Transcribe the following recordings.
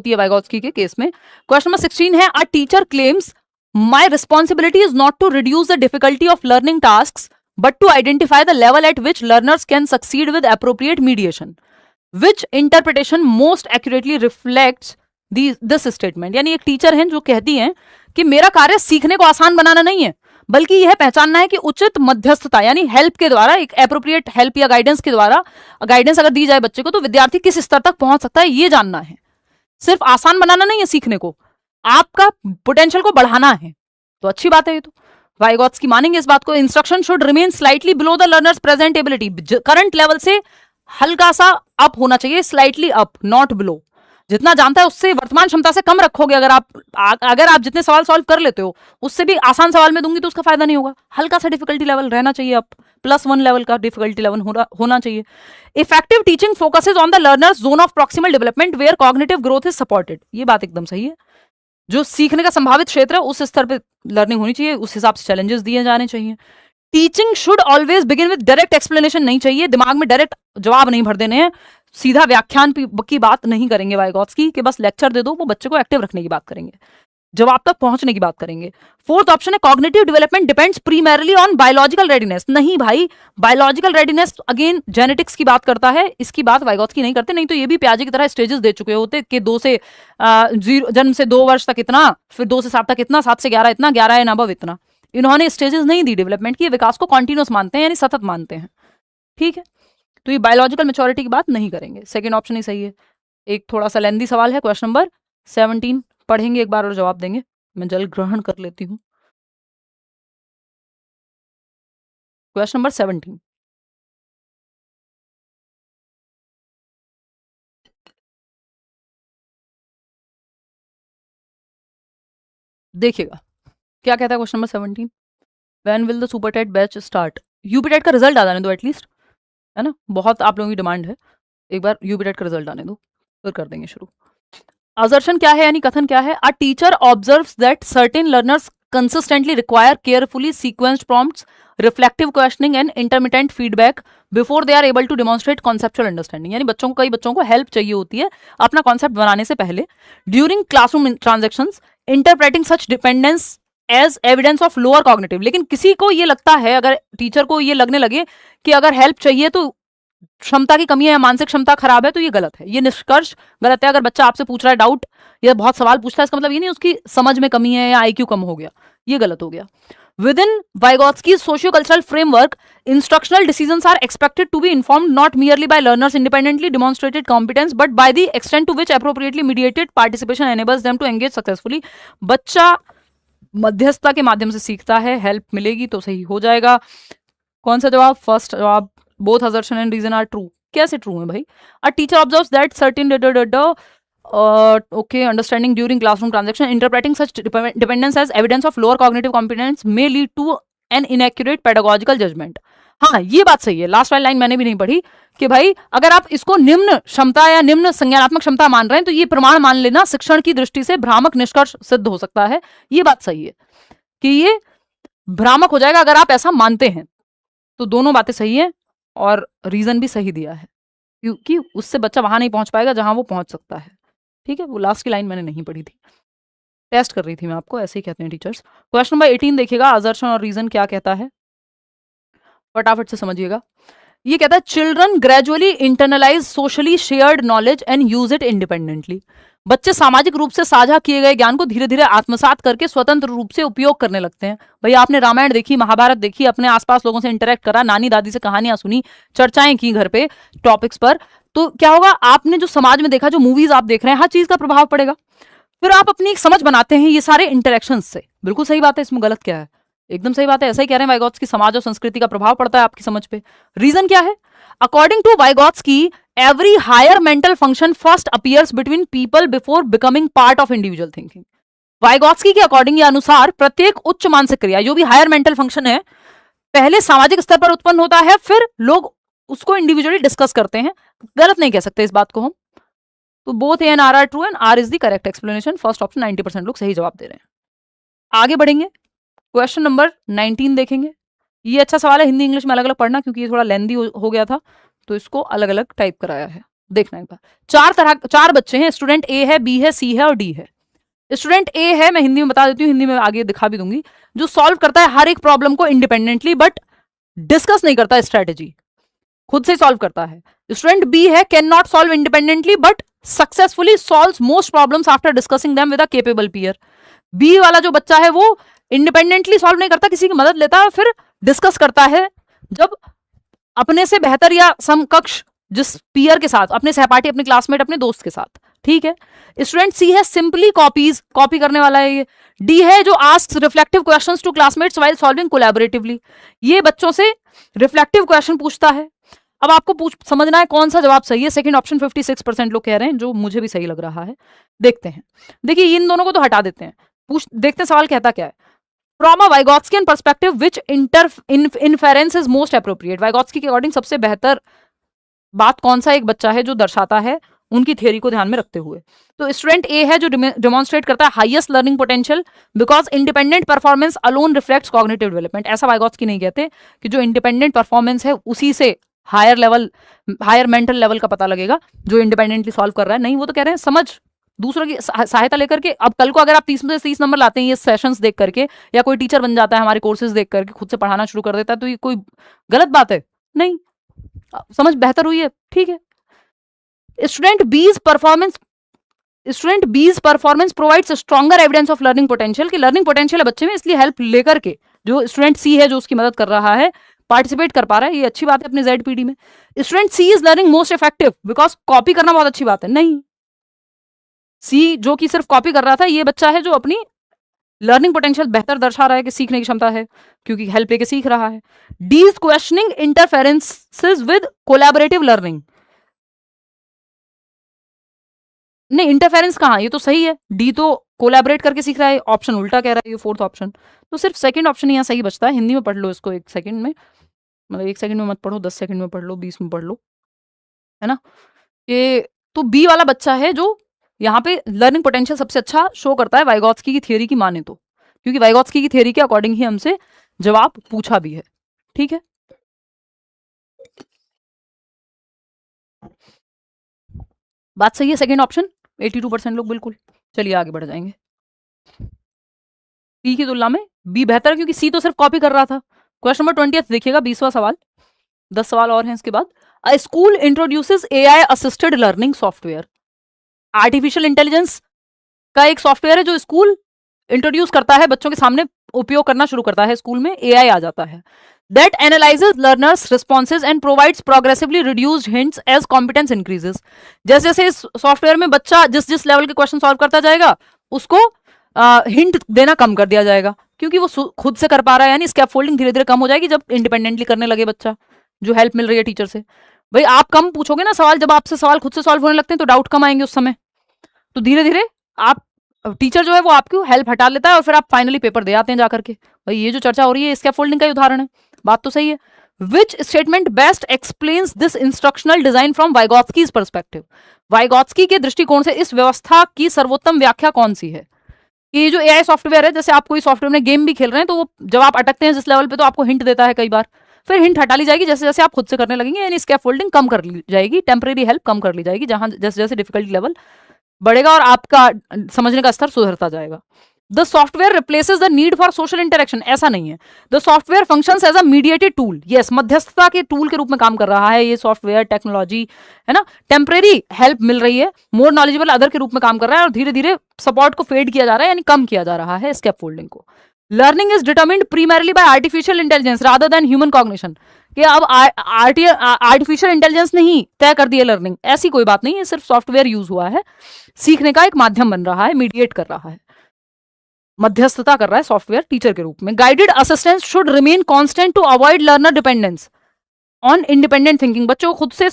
होती है वाइगोत्स्की के केस में। क्वेश्चन नंबर 16 है, a teacher claims my responsibility is not to reduce the difficulty of learning tasks but to identify the level at which learners can succeed with appropriate mediation. Which interpretation most accurately reflects this statement? यानी एक teacher हैं जो कहती हैं कि मेरा कार्य सीखने को आसान बनाना नहीं है, बल्कि यह पहचानना है कि उचित मध्यस्थता यानी हेल्प के द्वारा, एक एप्रोप्रिएट हेल्प या गाइडेंस के द्वारा, गाइडेंस अगर दी जाए बच्चे को तो विद्यार्थी किस स्तर तक पहुंच सकता है, ये जानना है। सिर्फ आसान बनाना नहीं है सीखने को, आपका पोटेंशियल को बढ़ाना है। तो अच्छी बात है ये तो। वाइगोत्स्की मानेंगे इस बात को। Instruction should remain slightly below the learners present ability, current level से हल्का सा अप होना चाहिए, स्लाइटली अप, नॉट बिलो। जितना जानता है उससे वर्तमान क्षमता से कम रखोगे। अगर आप जितने सवाल सॉल्व कर लेते हो उससे भी आसान सवाल में दूंगी तो उसका फायदा नहीं होगा। हल्का सा डिफिकल्टी लेवल रहना चाहिए, अप +1 लेवल का डिफिकल्टी लेवल होना चाहिए। Effective teaching focuses on the learner's zone of proximal development where cognitive growth is supported. ये बात एकदम सही है। जो सीखने का संभावित क्षेत्र है उस स्तर पे लर्निंग होनी चाहिए, उस हिसाब से चैलेंजेस दिए जाने चाहिए। Teaching should always begin with direct explanation, नहीं चाहिए दिमाग में डायरेक्ट जवाब नहीं भर देने हैं, सीधा व्याख्यान की बात नहीं करेंगे वाइगोत्स्की कि बस लेक्चर दे दो, वो बच्चे को एक्टिव रखने की बात करेंगे, जवाब तक पहुंचने की बात करेंगे। फोर्थ ऑप्शन है cognitive development depends primarily on biological readiness. नहीं भाई, बायोलॉजिकल रेडीनेस अगेन जेनेटिक्स की बात करता है, इसकी बात वाइगोत्स्की नहीं करते। नहीं तो ये भी पियाजे की तरह स्टेजेस दे चुके होते कि 2 से 0 जन्म से 2 वर्ष तक इतना, फिर 2 से 7 तक इतना, 7 से 11 इतना, 11 एंड अबव इतना। इन्होंने स्टेजेस नहीं दी डेवलपमेंट की, विकास को कॉन्टिन्यूस मानते हैं यानी सतत मानते हैं। ठीक है, तो ये बायोलॉजिकल मेच्योरिटी की बात नहीं करेंगे। सेकेंड ऑप्शन ही सही है। एक थोड़ा सा लेंदी सवाल है, क्वेश्चन नंबर 17 पढ़ेंगे एक बार और जवाब देंगे। मैं जल ग्रहण कर लेती हूं। क्वेश्चन नंबर 17, देखिएगा क्या कहता है question number 17। When will the super TET batch start? UP TET का रिजल्ट आ जाने दो एटलीस्ट, है ना, बहुत आप लोगों की डिमांड है। एक बार यूपी टेट का रिजल्ट आने दो, फिर कर देंगे शुरू। असर्शन क्या है यानी कथन क्या है? A teacher observes that certain learners consistently require carefully sequenced prompts, reflective questioning and intermittent feedback before they are able to demonstrate conceptual understanding. यानी कई बच्चों को हेल्प चाहिए होती है अपना कॉन्सेप्ट बनाने से पहले। During classroom transactions interpreting such dependence as evidence of lower cognitive. लेकिन किसी को ये लगता है, अगर टीचर को ये लगने लगे कि अगर हेल्प चाहिए तो क्षमता की कमी है या मानसिक क्षमता खराब है, तो ये गलत है, ये निष्कर्ष गलत है। अगर बच्चा आपसे पूछ रहा है डाउट या बहुत सवाल पूछता है, इसका मतलब ये नहीं उसकी समझ में कमी है या IQ कम हो गया, ये गलत हो गया। Within Vygotsky's socio-cultural framework, instructional decisions are expected to be informed not merely by learners' independently demonstrated competence, but by the extent to which appropriately mediated participation enables them to engage successfully. बच्चा मध्यस्थता के माध्यम से सीखता है, help मिलेगी तो सही हो जाएगा। कौन सा जवाब? फर्स्ट जवाब। Both assertion and reason are true। कैसे ट्रू है भाई? A teacher observes that certain understanding during classroom transaction, interpreting such dependence as evidence of lower cognitive competence may lead to an inaccurate pedagogical judgment। हाँ, ये बात सही है। Last वाली line मैंने भी नहीं पढ़ी कि भाई अगर आप इसको निम्न क्षमता या निम्न संज्ञानात्मक क्षमता मान रहे हैं तो ये प्रमाण मान लेना शिक्षण की दृष्टि से भ्रामक निष्कर्ष सिद्ध हो सकता है। ये बात सही है कि ये भ्रामक हो जाएगा अगर आप ऐसा मानते हैं। तो दोनों बातें सही है और रीजन भी सही दिया है, क्योंकि उससे बच्चा वहां नहीं पहुंच पाएगा जहां वो पहुंच सकता है। ठीक है, वो लास्ट की लाइन मैंने नहीं पढ़ी थी, टेस्ट कर रही थी मैं आपको, ऐसे ही कहते हैं टीचर्स। क्वेश्चन नंबर 18 देखिएगा, असर्शन और रीजन क्या कहता है, फटाफट से समझिएगा। ये कहता है children gradually internalise socially shared knowledge and use it independently. बच्चे सामाजिक रूप से साझा किए गए ज्ञान को धीरे धीरे आत्मसात करके स्वतंत्र रूप से उपयोग करने लगते हैं। भैया आपने रामायण देखी, महाभारत देखी, अपने आसपास लोगों से इंटरेक्ट करा, नानी दादी से कहानियां सुनी, चर्चाएं की घर पे टॉपिक्स पर, तो क्या होगा? आपने जो समाज में देखा, जो मूवीज आप देख रहे हैं, हर चीज का प्रभाव पड़ेगा। फिर आप अपनी एक समझ बनाते हैं ये सारे इंटरेक्शंस से। बिल्कुल सही बात है, इसमें गलत क्या है? एकदम सही बात है, ऐसा ही कह रहे हैं वाइगोत्स्की, समाज और संस्कृति का प्रभाव पड़ता है आपकी समझ पे। रीजन क्या है? According to Vygotsky every higher mental function first appears between people before becoming part of individual thinking. Vygotsky के अकॉर्डिंग या अनुसार प्रत्येक उच्च मानसिक क्रिया, जो भी हायर मेंटल फंक्शन है, पहले सामाजिक स्तर पर उत्पन्न होता है, फिर लोग उसको इंडिविजुअली डिस्कस करते हैं। गलत नहीं कह सकते इस बात को हम। तो both A and R are true and R is the correct explanation. First option 90% लोग सही जवाब दे रहे हैं। आगे बढ़ेंगे, क्वेश्चन नंबर 19 देखेंगे। ये अच्छा सवाल है, हिंदी इंग्लिश में अलग अलग पढ़ना, क्योंकि ये थोड़ा लेंदी हो गया था, तो इसको अलग अलग टाइप कराया है। देखना एक बार, चार बच्चे हैं, स्टूडेंट ए है, बी है, सी है और डी है। स्टूडेंट ए है, मैं हिंदी में बता देती हूँ, हिंदी में आगे दिखा भी दूंगी, जो सॉल्व करता है हर एक प्रॉब्लम को इंडिपेंडेंटली, बट डिस्कस नहीं करता स्ट्रेटेजी, खुद से सॉल्व करता है। स्टूडेंट बी है, can not solve independently but successfully solves most problems after discussing them with a capable peer. B वाला जो बच्चा है वो इंडिपेंडेंटली सॉल्व नहीं करता, किसी की मदद लेता है, फिर डिस्कस करता है जब अपने से बेहतर या समकक्ष जिस पीयर के साथ, अपने सहपाठी, अपने क्लासमेट, अपने दोस्त के साथ, ठीक है। स्टूडेंट सी है, सिंपली कॉपी करने वाला है ये। डी है, जो asks reflective questions to classmates while solving collaboratively, ये बच्चों से रिफ्लेक्टिव क्वेश्चन पूछता है। अब आपको समझना है कौन सा जवाब सही है। सेकंड ऑप्शन 56% लोग कह रहे हैं, जो मुझे भी सही लग रहा है। देखते हैं, देखिए इन दोनों को तो हटा देते हैं, देखते हैं सवाल कहता क्या है। From a Vygotskian perspective which inference is most appropriate, Vygotsky के अकॉर्डिंग सबसे बेहतर बात कौन सा एक बच्चा है जो दर्शाता है उनकी थ्योरी को ध्यान में रखते हुए। तो स्टूडेंट ए है, जो डेमोन्स्ट्रेट करता है highest learning potential because independent performance alone reflects cognitive development. ऐसा वाइगोत्स्की नहीं कहते कि जो इंडिपेंडेंट परफॉर्मेंस है उसी से हायर मेंटल लेवल का पता लगेगा जो इंडिपेंडेंटली सॉल्व कर रहा है, नहीं, वो तो कह रहे हैं समझ, दूसरों की सहायता लेकर के। अब कल को अगर आप 30 में से 30 नंबर लाते हैं ये सेशंस देख करके, या कोई टीचर बन जाता है हमारे कोर्सेज देख करके, खुद से पढ़ाना शुरू कर देता है, तो ये कोई गलत बात है? नहीं, समझ बेहतर हुई है, ठीक है। स्टूडेंट बीज performance provides stronger evidence of learning potential, कि लर्निंग पोटेंशियल है बच्चे में, इसलिए हेल्प लेकर के जो स्टूडेंट सी है जो उसकी मदद कर रहा है, पार्टिसिपेट कर पा रहा है, ये अच्छी बात है अपने ZPD में। Student C is learning most effective because copy करना बहुत अच्छी बात है, नहीं, सी जो कि सिर्फ कॉपी कर रहा था, ये बच्चा है जो अपनी लर्निंग पोटेंशियल बेहतर दर्शा रहा है कि सीखने की क्षमता है, क्योंकि हेल्प लेके सीख रहा है। D is questioning interferences with collaborative learning, नहीं इंटरफेरेंस कहाँ, ये तो सही है, डी तो कोलैबोरेट करके सीख रहा है, ऑप्शन उल्टा कह रहा है ये फोर्थ ऑप्शन, तो सिर्फ सेकंड ऑप्शन यहाँ सही बचता है। हिंदी में पढ़ लो इसको 1 सेकंड में, मतलब 1 सेकंड में मत पढ़ो, 10 सेकंड में पढ़ लो, 20 में पढ़ लो, है ना। ये तो बी वाला बच्चा है जो यहाँ पे लर्निंग पोटेंशियल सबसे अच्छा शो करता है वाइगोत्स्की की थ्योरी की माने तो, क्योंकि वाइगोत्स्की की थ्योरी के अकॉर्डिंग ही हमसे जवाब पूछा भी है, ठीक है। बात सही है, सेकंड ऑप्शन 82% लोग बिल्कुल। चलिए आगे बढ़ जाएंगे। सी की तुलना में बी बेहतर है, क्योंकि सी तो सिर्फ कॉपी कर रहा था। क्वेश्चन नंबर 20 देखिएगा, 20वां सवाल, 10 सवाल और हैं इसके बाद। अ school introduces AI assisted learning software, artificial intelligence का एक सॉफ्टवेयर है जो स्कूल इंट्रोड्यूस करता है, बच्चों के सामने उपयोग करना शुरू करता है, स्कूल में AI आ जाता है। That analyzes learners' responses and provides progressively reduced hints as competence increases. जैसे जैसे इस सॉफ्टवेयर में बच्चा जिस जिस लेवल के क्वेश्चन सॉल्व करता जाएगा, उसको हिंट देना कम कर दिया जाएगा, क्योंकि वो खुद से कर पा रहा है, यानी स्कैफोल्डिंग धीरे धीरे कम हो जाएगी जब इंडिपेंडेंटली करने लगे बच्चा, जो हेल्प मिल रही है टीचर से। भाई आप कम पूछोगे ना सवाल, जब आपसे सवाल खुद से सॉल्व होने लगते हैं तो डाउट कम आएंगे उस समय, तो धीरे धीरे आप टीचर जो है वो आपकी हेल्प हटा लेता है और फिर आप फाइनली पेपर दे आते हैं जाकर के। भाई ये जो चर्चा हो रही है स्कैफोल्डिंग का ही उदाहरण है, बात तो सही है। Which statement best explains this instructional design from Vygotsky's perspective, Vygotsky के दृष्टिकोण से इस व्यवस्था की सर्वोत्तम व्याख्या कौन सी है। ये जो AI सॉफ्टवेयर है, जैसे आप कोई सॉफ्टवेयर में गेम भी खेल रहे हैं, तो वो जब आप अटकते हैं जिस लेवल पे, तो आपको हिंट देता है कई बार, फिर हिंट हटा ली जाएगी जैसे जैसे आप खुद से करने लगेंगे, यानी स्कैफोल्डिंग कम कर ली जाएगी, टेम्परेरी हेल्प कम कर ली जाएगी, जहां जैसे जैसे डिफिकल्टी लेवल बढ़ेगा और आपका समझने का स्तर सुधरता जाएगा। The software replaces the need for social interaction, ऐसा नहीं है। The software functions as a mediated tool, yes, मध्यस्थता के टूल के रूप में काम कर रहा है ये सॉफ्टवेयर, टेक्नोलॉजी है ना, टेम्परेरी हेल्प मिल रही है, मोर नॉलेजेबल अदर के रूप में काम कर रहा है, और धीरे धीरे सपोर्ट को फेड किया जा रहा है, यानी कम किया जा रहा है स्कैफोल्डिंग को। Learning is determined primarily by artificial intelligence rather than human cognition, कि अब आर्टिफिशियल इंटेलिजेंस ने ही तय कर दी है लर्निंग, ऐसी कोई बात नहीं है, सिर्फ सॉफ्टवेयर यूज हुआ है, सीखने का एक माध्यम बन रहा है, मीडिएट कर रहा है, मध्यस्थता कर रहा है सॉफ्टवेयर टीचर के रूप में। Guided assistance should remain constant to avoid learner dependence on independent thinking, बच्चों को खुद से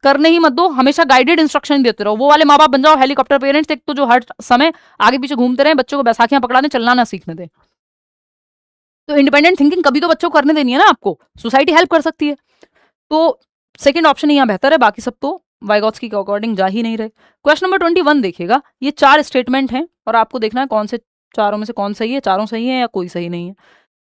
करने ही मत दो, हमेशा गाइडेड इंस्ट्रक्शन देते रहो। वो वाले माँ बाप बन जाओ हेलीकॉप्टर पेरेंट्स, एक तो जो हर समय आगे पीछे घूमते रहे, बच्चों को बैसाखियां पकड़ा दें, चलना ना सीखने दें। तो इंडिपेंडेंट थिंकिंग कभी तो बच्चों को करने देनी है ना आपको, सोसाइटी हेल्प कर सकती है। तो सेकंड ऑप्शन यहाँ बेहतर है, बाकी सब तो वाइगोत्स्की के अकॉर्डिंग जा ही नहीं रहे। क्वेश्चन नंबर 21 देखिएगा, ये 4 स्टेटमेंट हैं और आपको देखना है कौन से चारों में से कौन सही है, चारों सही है या कोई सही नहीं है।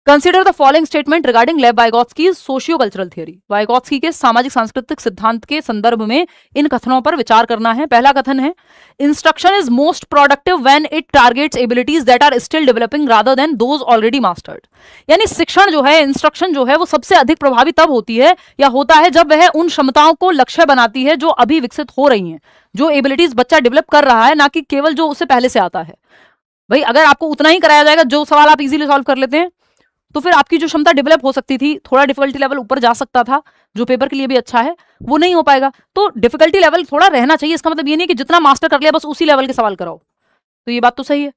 Consider the following statement regarding लेव Vygotsky socio cultural theory. Vygotsky के सामाजिक सांस्कृतिक सिद्धांत के संदर्भ में इन कथनों पर विचार करना है। पहला कथन है, instruction is most productive when it targets abilities that are still developing rather than those already mastered. यानी शिक्षण जो है, इंस्ट्रक्शन जो है, वो सबसे अधिक प्रभावी तब होती है या होता है जब वह उन क्षमताओं को लक्ष्य बनाती है जो अभी विकसित हो रही हैं, जो एबिलिटीज बच्चा डेवलप कर रहा है, ना कि केवल जो उससे पहले से आता है। भाई अगर आपको उतना ही कराया जाएगा जो सवाल आप इजीली सॉल्व कर लेते हैं, तो फिर आपकी जो क्षमता डेवलप हो सकती थी, थोड़ा डिफिकल्टी लेवल ऊपर जा सकता था, जो पेपर के लिए भी अच्छा है, वो नहीं हो पाएगा। तो डिफिकल्टी लेवल थोड़ा रहना चाहिए। इसका मतलब ये नहीं कि जितना मास्टर कर लिया बस उसी लेवल के सवाल कराओ। तो ये बात तो सही है।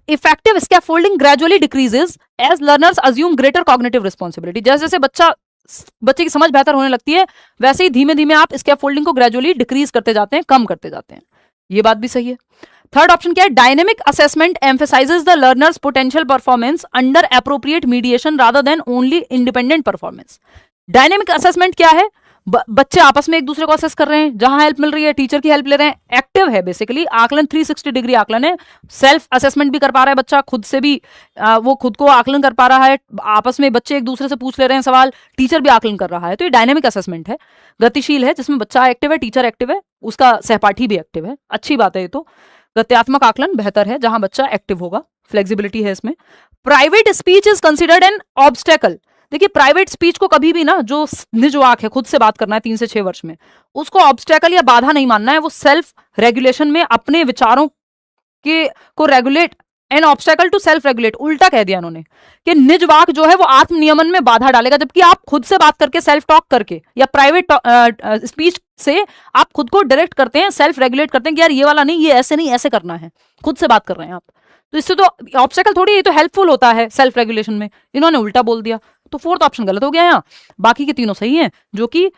Effective scaffolding gradually decreases as learners assume greater cognitive responsibility. जैसे जैसे बच्चे की समझ बेहतर होने लगती है, वैसे ही धीमे धीमे आप स्कैफोल्डिंग को ग्रेजुअली डिक्रीज करते जाते हैं, कम करते जाते हैं। ये बात भी सही है। थर्ड ऑप्शन क्या है, dynamic assessment emphasises the learners potential performance under appropriate mediation rather than only independent performance. Dynamic assessment क्या है, बच्चे आपस में एक दूसरे को असेस कर रहे हैं, जहां हेल्प मिल रही है टीचर की हेल्प ले रहे हैं। एक्टिव है बेसिकली, आकलन 360 डिग्री आकलन है। सेल्फ असेसमेंट भी कर पा रहा है बच्चा, खुद से भी वो खुद को आकलन कर पा रहा है, आपस में बच्चे एक दूसरे से पूछ ले रहे हैं सवाल, टीचर भी आकलन कर रहा है। तो ये डायनेमिक असेसमेंट है, गतिशील है, जिसमें बच्चा एक्टिव है, टीचर एक्टिव है, उसका सहपाठी भी एक्टिव है। अच्छी बात है ये तो। गत्यात्मक आकलन बेहतर है जहां बच्चा एक्टिव होगा, फ्लेक्सिबिलिटी है इसमें। Private speech is considered an obstacle. देखिए प्राइवेट स्पीच को कभी भी ना, जो निज वाक है, खुद से बात करना है 3 से 6 वर्ष में, उसको ऑब्स्टेकल या बाधा नहीं मानना है। वो सेल्फ रेगुलेशन में अपने विचारों के को regulate, an obstacle to self regulate, उल्टा कह दिया उन्होंने कि निज वाक जो है वो आत्म नियमन में बाधा डालेगा, जबकि आप खुद से बात करके, सेल्फ टॉक करके या प्राइवेट स्पीच से आप खुद को डायरेक्ट करते हैं, सेल्फ रेगुलेट करते हैं कि यार ये वाला नहीं, ये ऐसे नहीं, ऐसे करना है, खुद से बात कर रहे हैं आप। तो इससे तो ऑब्स्टेकल थोड़ी, ये तो हेल्पफुल होता है सेल्फ रेगुलेशन में। इन्होंने उल्टा बोल दिया, तो फोर्थ ऑप्शन गलत हो गया यहाँ। बाकी के तीनों सही हैं, जो कि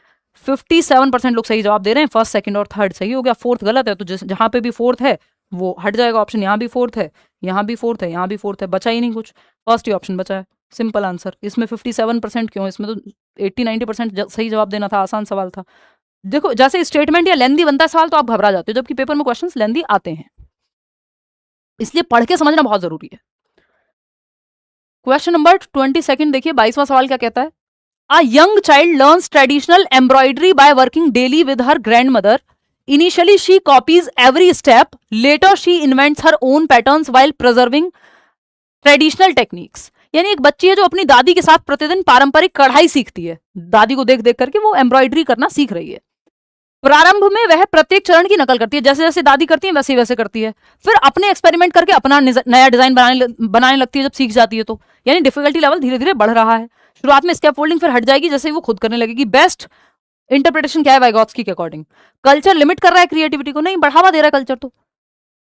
57% लोग सही जवाब दे रहे हैं। फर्स्ट, सेकंड और थर्ड सही हो गया, फोर्थ गलत है। तो जहां पे भी फोर्थ है वो हट जाएगा ऑप्शन। यहाँ भी फोर्थ है, यहाँ भी फोर्थ है, यहाँ भी फोर्थ है, बचा ही नहीं कुछ, फर्स्ट ही ऑप्शन बचा है। Simple answer. इसमें 57% क्यों, इसमें तो 80-90% सही जवाब देना था, आसान सवाल था। देखो जैसे स्टेटमेंट या लेंदी बनता है सवाल तो आप घबरा जाते हो, जबकि पेपर में क्वेश्चंस लेंदी आते हैं, इसलिए पढ़ के समझना बहुत जरूरी है। क्वेश्चन नंबर 22 देखिए, 22वां सवाल क्या कहता है। A young child learns traditional embroidery by working daily with her grand mother. Initially, she copies every step. Later, she invents her own patterns while preserving traditional techniques. यानी एक बच्ची है जो अपनी दादी के साथ प्रतिदिन पारंपरिक कढ़ाई सीखती है, दादी को देख देख करके वो एम्ब्रॉयडरी करना सीख रही है। प्रारंभ में वह प्रत्येक चरण की नकल करती है, जैसे जैसे दादी करती है वैसे वैसे करती है। फिर अपने एक्सपेरिमेंट करके अपना नया डिजाइन बनाने लगती है जब सीख जाती है तो। यानी डिफिकल्टी लेवल धीरे धीरे बढ़ रहा है। शुरुआत में स्कैफोल्डिंग, फिर हट जाएगी जैसे ही वो खुद करने लगेगी। बेस्ट इंटरप्रिटेशन क्या है वाइगोत्स्की के अकॉर्डिंग, कल्चर लिमिट कर रहा है क्रिएटिविटी को, नहीं बढ़ावा दे रहा है कल्चर। तो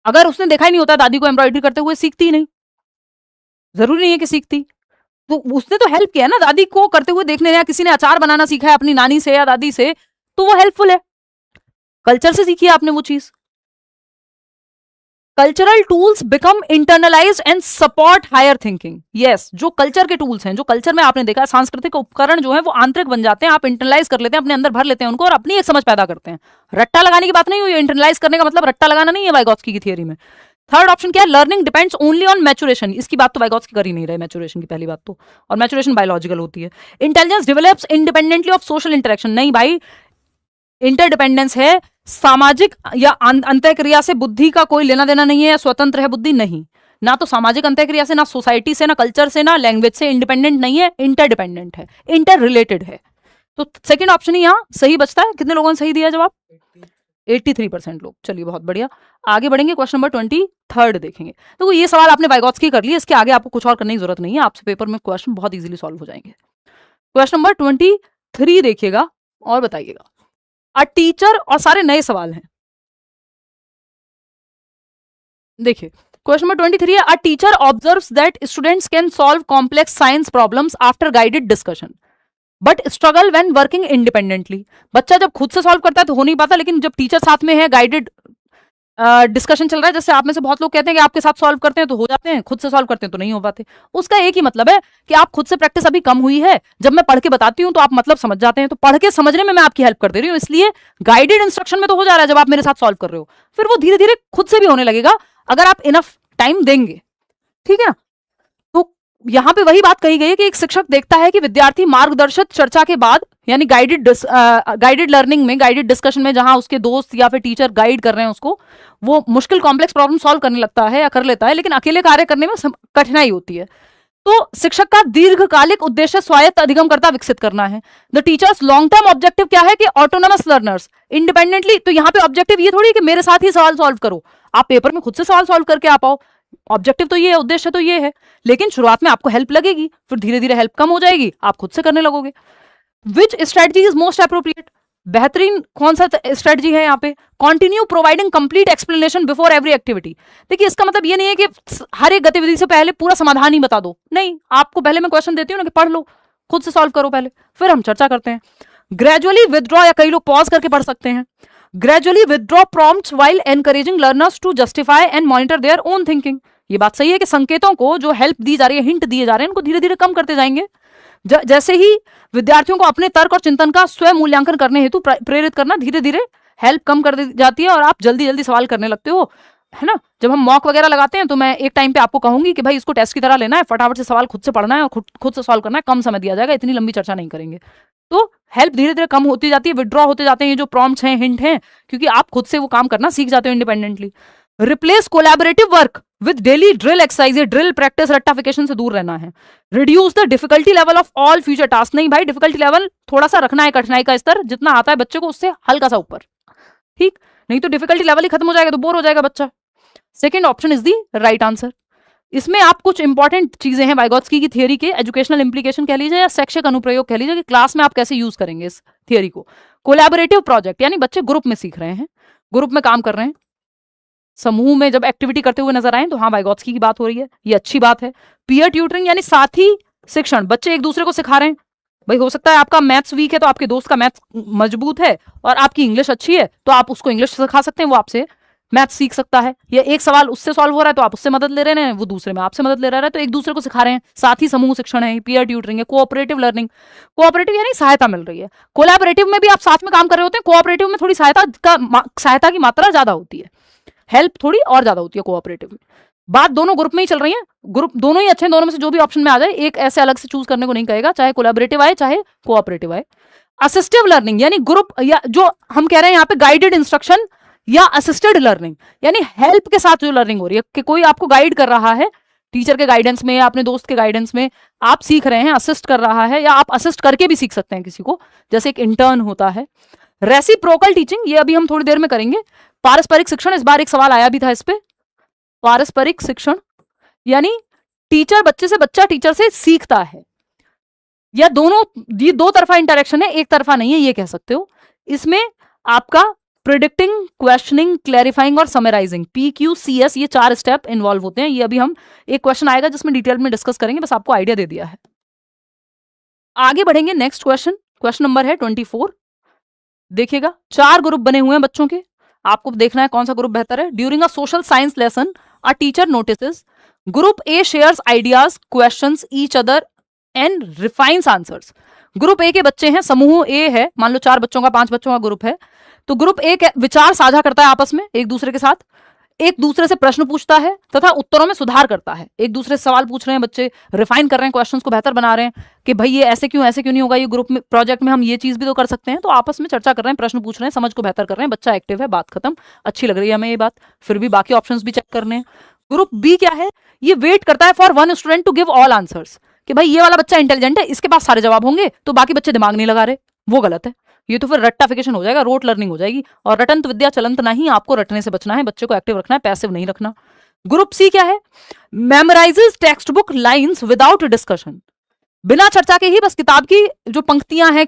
अगर उसने देखा ही नहीं होता दादी को एम्ब्रॉयडरी करते हुए, सीखती ही नहीं, जरूरी नहीं है कि सीखती, तो उसने तो हेल्प किया ना दादी को करते हुए देखने, या किसी ने अचार बनाना सीखा है अपनी नानी से या दादी से, तो वो हेल्पफुल है। कल्चर से सीखी है आपने वो चीज। Cultural tools become internalized and support higher thinking. Yes, जो कल्चर के टूल्स हैं, जो कल्चर में आपने देखा सांस्कृतिक उपकरण जो है वो आंतरिक बन जाते हैं, आप इंटरनलाइज कर लेते हैं, अपने अंदर भर लेते हैं उनको और अपनी एक समझ पैदा करते हैं। रट्टा लगाने की बात नहीं हुई, इंटरनलाइज करने का मतलब रट्टा लगाना नहीं है वाइगोत्स्की की थियरी में। थर्ड ऑप्शन क्या है, learning depends only on maturation. इसकी बात तो वाइगोत्स्की कर ही नहीं रहे, मैचुरेशन की पहली बात तो, और मैचुरेशन बायोलॉजिकल होती है। Intelligence develops independently of social interaction, नहीं भाई, इंटरडिपेंडेंस है, सामाजिक या अंतःक्रिया से बुद्धि का कोई लेना देना नहीं है, या स्वतंत्र है बुद्धि, नहीं, ना तो सामाजिक अंतःक्रिया से, ना सोसाइटी से, ना कल्चर से, ना लैंग्वेज से इंडिपेंडेंट नहीं है, इंटरडिपेंडेंट है, इंटर रिलेटेड है। तो सेकंड ऑप्शन ही यहाँ सही बचता है। कितने लोगों ने सही दिया जवाब? 83% लोग। चलिए बहुत बढ़िया, आगे बढ़ेंगे। क्वेश्चन नंबर 23 देखेंगे। तो ये सवाल आपने वाइगोत्स्की कर लिया, इसके आगे आपको कुछ और करने की जरूरत नहीं है, आपसे पेपर में क्वेश्चन बहुत इजीली सॉल्व हो जाएंगे। क्वेश्चन नंबर 23 देखिएगा और बताइएगा। अ टीचर, और सारे नए सवाल हैं, देखिए क्वेश्चन नंबर 23 है, a teacher observes that students can solve complex science problems after guided discussion but struggle when working independently. बच्चा जब खुद से सॉल्व करता है तो हो नहीं पाता, लेकिन जब टीचर साथ में है, गाइडेड डिस्कशन चल रहा है, जैसे आप में से बहुत लोग कहते हैं कि आपके साथ सॉल्व करते हैं तो हो जाते हैं, खुद से सॉल्व करते हैं तो नहीं हो पाते। उसका एक ही मतलब है कि आप खुद से प्रैक्टिस अभी कम हुई है, जब मैं पढ़ के बताती हूँ तो आप मतलब समझ जाते हैं, तो पढ़ के समझने में मैं आपकी हेल्प कर दे रही हूँ, इसलिए गाइडेड इंस्ट्रक्शन में तो हो जा रहा है जब आप मेरे साथ सॉल्व कर रहे हो, फिर वो धीरे धीरे खुद से भी होने लगेगा अगर आप इनफ टाइम देंगे, ठीक है ना। तो यहाँ पे वही बात कही गई है कि एक शिक्षक देखता है कि विद्यार्थी मार्गदर्शित चर्चा के बाद यानी गाइडेड लर्निंग में, गाइडेड डिस्कशन में, जहां उसके दोस्त या फिर टीचर गाइड कर रहे हैं उसको, वो मुश्किल कॉम्प्लेक्स प्रॉब्लम सॉल्व करने लगता है या कर लेता है, लेकिन अकेले कार्य करने में कठिनाई होती है। तो शिक्षक का दीर्घकालिक उद्देश्य स्वायत्त अधिगमकर्ता विकसित करना है। The teachers long term objective क्या है कि ऑटोनोमस लर्नर्स इंडिपेंडेंटली। तो यहाँ पे ऑब्जेक्टिव ये थोड़ी कि मेरे साथ ही सवाल सॉल्व करो, आप पेपर में खुद से सवाल सॉल्व करके आ पाओ। ऑब्जेक्टिव तो ये है, उद्देश्य तो ये है, लेकिन शुरुआत में आपको हेल्प लगेगी, फिर धीरे धीरे हेल्प कम हो जाएगी, आप खुद से करने लगोगे। विच स्ट्रेटजी इज मोस्ट अप्रोप्रिएट, बेहतरीन कौन सा स्ट्रेटजी है यहाँ पे? Continue providing complete explanation before every activity. देखिए इसका मतलब ये नहीं है कि हर एक गतिविधि से पहले पूरा समाधान ही बता दो, नहीं, आपको पहले मैं क्वेश्चन देती हूँ ना कि पढ़ लो, खुद से सॉल्व करो पहले, फिर हम चर्चा करते हैं। ग्रेजुअली विदड्रॉ, या कई लोग पॉज करके पढ़ सकते हैं। Gradually withdraw prompts while encouraging learners to justify and monitor their own thinking. ये बात सही है कि संकेतों को, जो हेल्प दी जा रही है, हिंट दिए जा रहे हैं, उनको धीरे धीरे कम करते जाएंगे। जैसे ही विद्यार्थियों को अपने तर्क और चिंतन का स्वयं मूल्यांकन करने हेतु प्रेरित करना, धीरे धीरे हेल्प कम कर दी जाती है और आप जल्दी जल्दी सवाल करने लगते हो, है ना। जब हम मॉक वगैरह लगाते हैं तो मैं एक टाइम पे आपको कहूंगी कि भाई इसको टेस्ट की तरह लेना है, फटाफट से सवाल खुद से पढ़ना है और खुद से सॉल्व करना है, कम समय दिया जाएगा, इतनी लंबी चर्चा नहीं करेंगे। तो हेल्प धीरे धीरे कम होती जाती है, विड्रॉ होते जाते हैं ये जो प्रॉम्प्ट्स हैं, हिंट हैं, क्योंकि आप खुद से वो काम करना सीख जाते हो independently. Replace collaborative work with daily drill exercise, drill practice रट्टाफिकेशन से दूर रहना है। Reduce the difficulty level of all future task, नहीं भाई, डिफिकल्टी लेवल थोड़ा सा रखना है, कठिनाई का स्तर जितना आता है बच्चे को उससे हल्का सा ऊपर, ठीक, नहीं तो डिफिकल्टी लेवल ही खत्म हो जाएगा तो बोर हो जाएगा बच्चा। Second option is the right answer. इसमें आप कुछ इंपॉर्टेंट चीजें हैं वाइगोत्स्की की थियरी के, एजुकेशनल इंप्लीकेशन कह लीजिए या शैक्षिक अनुप्रयोग कह लीजिए, कि क्लास में आप कैसे यूज करेंगे इस थियरी को। कोलैबोरेटिव प्रोजेक्ट, यानी बच्चे ग्रुप में सीख रहे हैं, ग्रुप में काम कर रहे हैं, समूह में जब एक्टिविटी करते हुए नजर आए तो हाँ वाइगोत्स्की की बात हो रही है, ये अच्छी बात है। पीयर ट्यूटरिंग यानी साथी शिक्षण, बच्चे एक दूसरे को सिखा रहे हैं। भाई हो सकता है आपका मैथ्स वीक है तो आपके दोस्त का मैथ्स मजबूत है, और आपकी इंग्लिश अच्छी है तो आप उसको इंग्लिश सिखा सकते हैं, वो आपसे मैथ्स सीख सकता है। या एक सवाल उससे सॉल्व हो रहा है तो आप उससे मदद ले रहे हैं, वो दूसरे में आपसे मदद ले रहा है, तो एक दूसरे को सिखा रहे हैं, साथी समूह शिक्षण है, पीयर ट्यूटरिंग है। कोऑपरेटिव लर्निंग, कोऑपरेटिव यानी सहायता मिल रही है। कोलैबोरेटिव में भी आप साथ में काम कर रहे होते हैं, कोऑपरेटिव में थोड़ी सहायता की मात्रा ज्यादा होती है, हेल्प थोड़ी और ज्यादा होती है कोऑपरेटिव में। बात दोनों ग्रुप में ही चल रही है, ग्रुप दोनों ही अच्छे हैं, दोनों में से जो भी ऑप्शन में आ जाए, एक ऐसे अलग से चूज करने को नहीं कहेगा, चाहे कोलैबोरेटिव आए चाहे कोऑपरेटिव आए। असिस्टिव लर्निंग यानी ग्रुप, या जो हम कह रहे हैं यहाँ पे गाइडेड इंस्ट्रक्शन या असिस्टेड लर्निंग, यानी हेल्प के साथ जो लर्निंग हो रही है, कि कोई आपको गाइड कर रहा है, टीचर के गाइडेंस में या अपने दोस्त के गाइडेंस में आप सीख रहे हैं, असिस्ट कर रहा है, या आप असिस्ट करके भी सीख सकते हैं किसी को, जैसे एक इंटर्न होता है। रेसिप्रोकल टीचिंग, ये अभी हम थोड़ी देर में करेंगे। पारस्परिक शिक्षण, इस बार एक सवाल आया भी था इस पे। पारस्परिक शिक्षण यानी टीचर बच्चे से, बच्चा टीचर से सीखता है, या दोनों, ये दो तरफा इंटरेक्शन है, एक तरफा नहीं है, ये कह सकते हो। इसमें आपका प्रिडिक्टिंग, क्वेश्चनिंग, क्लैरिफाइंग और समराइजिंग, PQCS, ये 4 स्टेप इन्वॉल्व होते हैं। ये अभी हम, एक क्वेश्चन आएगा जिसमें डिटेल में डिस्कस करेंगे, बस आपको आइडिया दे दिया है। आगे बढ़ेंगे, नेक्स्ट क्वेश्चन, क्वेश्चन नंबर है 24। देखिएगा 4 ग्रुप बने हुए हैं बच्चों के, आपको देखना है कौन सा ग्रुप बेहतर है। During a social science lesson a teacher notices group A shares ideas, questions each other and refines answers. Group A के बच्चे हैं, समूह ए है, मान लो 4 बच्चों का, 5 बच्चों का ग्रुप है, तो ग्रुप ए विचार साझा करता है आपस में एक दूसरे के साथ, एक दूसरे से प्रश्न पूछता है तथा उत्तरों में सुधार करता है। एक दूसरे से सवाल पूछ रहे हैं बच्चे, रिफाइन कर रहे हैं, क्वेश्चंस को बेहतर बना रहे हैं कि भाई ये ऐसे क्यों नहीं होगा, ये ग्रुप में प्रोजेक्ट में हम ये चीज भी तो कर सकते हैं। तो आपस में चर्चा कर रहे हैं, प्रश्न पूछ रहे हैं, समझ को बेहतर कर रहे हैं, बच्चा एक्टिव है, बात खत्म, अच्छी लग रही है हमें ये बात, फिर भी बाकी ऑप्शंस भी चेक करने हैं। ग्रुप बी क्या है, ये वेट करता है for one student to give all answers, कि भाई ये वाला बच्चा इंटेलिजेंट है, इसके पास सारे जवाब होंगे, तो बाकी बच्चे दिमाग नहीं लगा रहे, वो गलत है। ये तो फिर रट्टाफिकेशन हो जाएगा, रोट लर्निंग हो जाएगी, और रटंत विद्या चलंत नहीं, आपको रटने से बचना है, बच्चे को एक्टिव रखना है, पैसिव नहीं रखना। ग्रुप सी क्या है, memorizes textbook lines without discussion, बिना चर्चा के ही बस किताब की जो पंक्तियां हैं,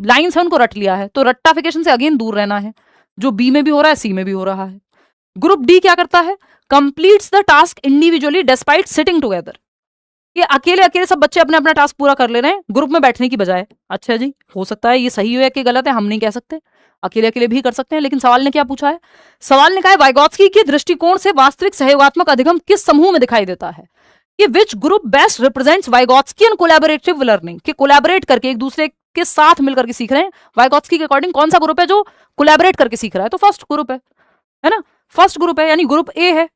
लाइन्स है, उनको रट लिया है, तो रट्टाफिकेशन से अगेन दूर रहना है, जो बी में भी हो रहा है, सी में भी हो रहा है। ग्रुप डी क्या करता है, completes the task individually despite sitting together, ये अकेले अकेले सब बच्चे अपने अपना टास्क पूरा कर ले रहे हैं ग्रुप में बैठने की बजाय। अच्छा जी, हो सकता है ये सही है कि गलत है, हम नहीं कह सकते, अकेले अकेले भी कर सकते हैं, लेकिन सवाल ने क्या पूछा है, सवाल ने कहा है वाइगोत्स्की के दृष्टिकोण से वास्तविक सहयोगात्मक अधिगम किस समूह में दिखाई देता है, कि which group best represents Vygotskian collaborative learning, कि कोलैबोरेट करके एक दूसरे के साथ मिलकर के सीख रहे हैं। वाइगोत्स्की के अकॉर्डिंग कौन सा ग्रुप है जो कोलैबोरेट करके सीख रहा है, तो फर्स्ट ग्रुप है ना, फर्स्ट ग्रुप है, यानी ग्रुप ए है।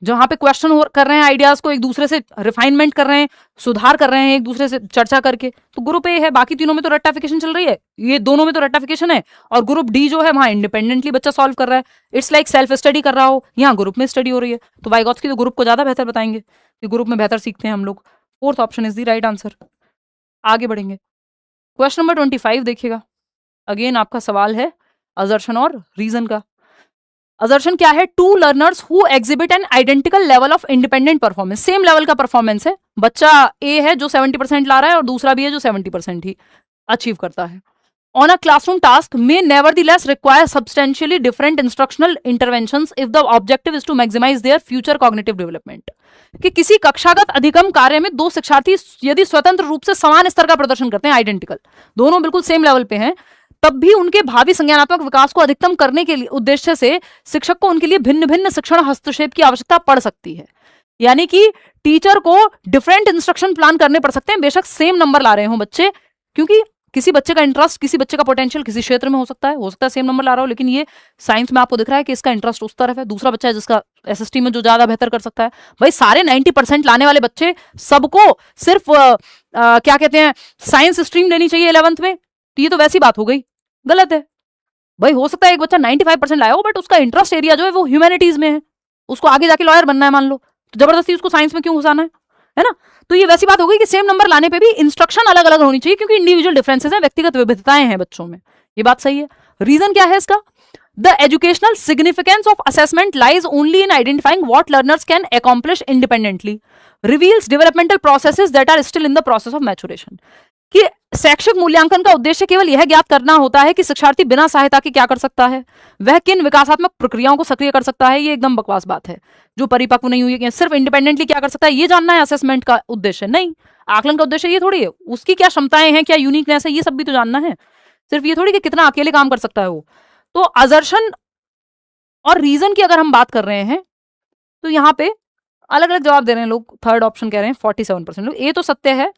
जहां पे क्वेश्चन कर रहे हैं, आइडियाज को एक दूसरे से रिफाइनमेंट कर रहे हैं, सुधार कर रहे हैं एक दूसरे से चर्चा करके, तो ग्रुप ए है। बाकी तीनों में तो रट्टाफिकेशन चल रही है, ये दोनों में तो रट्टाफिकेशन है। और ग्रुप डी जो है वहां इंडिपेंडेंटली बच्चा सॉल्व कर रहा है, इट्स लाइक सेल्फ स्टडी कर रहा हो, यहाँ ग्रुप में स्टडी हो रही है। तो वाइगॉत्स्की तो ग्रुप को ज्यादा बेहतर बताएंगे कि ग्रुप में बेहतर सीखते हैं हम लोग। Fourth option is the right answer. आगे बढ़ेंगे, क्वेश्चन नंबर 25 देखिएगा। अगेन आपका सवाल है असर्शन और रीजन का। असर्शन क्या है? Two learners who exhibit an identical level of independent performance, same level का परफॉर्मेंस है। बच्चा ए है जो 70% ला रहा है और दूसरा भी है जो 70% ही अचीव करता है। On a classroom task may nevertheless require substantially different instructional interventions if the objective is to maximize their future cognitive development. कि किसी कक्षागत अधिगम कार्य में दो शिक्षार्थी यदि स्वतंत्र रूप से समान स्तर का प्रदर्शन करते हैं, आइडेंटिकल, दोनों बिल्कुल सेम लेवल पे हैं, तब भी उनके भावी संज्ञानात्मक विकास को अधिकतम करने के लिए उद्देश्य से शिक्षक को उनके लिए भिन्न भिन्न शिक्षण हस्तक्षेप की आवश्यकता पड़ सकती है। यानी कि टीचर को डिफरेंट इंस्ट्रक्शन प्लान करने पड़ सकते हैं, बेशक सेम नंबर ला रहे हो बच्चे, क्योंकि किसी बच्चे का इंटरेस्ट, किसी बच्चे का पोटेंशियल किसी क्षेत्र में हो सकता है सेम नंबर ला रहा हो, लेकिन ये साइंस में आपको दिख रहा है कि इसका इंटरेस्ट उस तरफ है, दूसरा बच्चा है जिसका एसएसटी में जो ज्यादा बेहतर कर सकता है। भाई सारे 90% लाने वाले बच्चे, सबको सिर्फ क्या कहते हैं, साइंस स्ट्रीम लेनी चाहिए 11th में, तो ये तो वैसी बात हो गई, गलत है। भाई हो सकता है एक बच्चा 95% लाया हो, बट उसका इंटरेस्ट एरिया जो है वो ह्यूमैनिटीज में है, उसको आगे जाके लॉयर बनना है मान लो, तो जबरदस्ती उसको साइंस में क्यों घुसाना है ना? तो ये वैसी बात हो गई कि सेम नंबर लाने पे भी इंस्ट्रक्शन अलग अलग होनी चाहिए, क्योंकि इंडिविजुअल डिफरेंसेस हैं, व्यक्तिगत विविधताएं हैं बच्चों में। ये बात सही है। रीजन क्या है इसका? The educational significance of assessment lies only in identifying what learners can accomplish independently, reveals developmental processes that are still in the process of maturation. कि शैक्षिक मूल्यांकन का उद्देश्य केवल यह ज्ञात करना होता है कि शिक्षार्थी बिना सहायता के क्या कर सकता है, वह किन विकासात्मक प्रक्रियाओं को सक्रिय कर सकता है। ये एकदम बकवास बात है, जो परिपक्व नहीं हुई है। सिर्फ इंडिपेंडेंटली क्या कर सकता है ये जानना है असेसमेंट का उद्देश्य? नहीं, आकलन का उद्देश्य ये थोड़ी है उसकी क्या क्षमताएं हैं, क्या यूनिकनेस है, ये सब भी तो जानना है। सिर्फ ये थोड़ी कि कितना अकेले काम कर सकता है वो। तो असर्शन और रीजन की अगर हम बात कर रहे हैं तो यहाँ पे अलग अलग जवाब दे रहे हैं लोग। थर्ड ऑप्शन कह रहे हैं 47% लोग। ए तो सत्य है,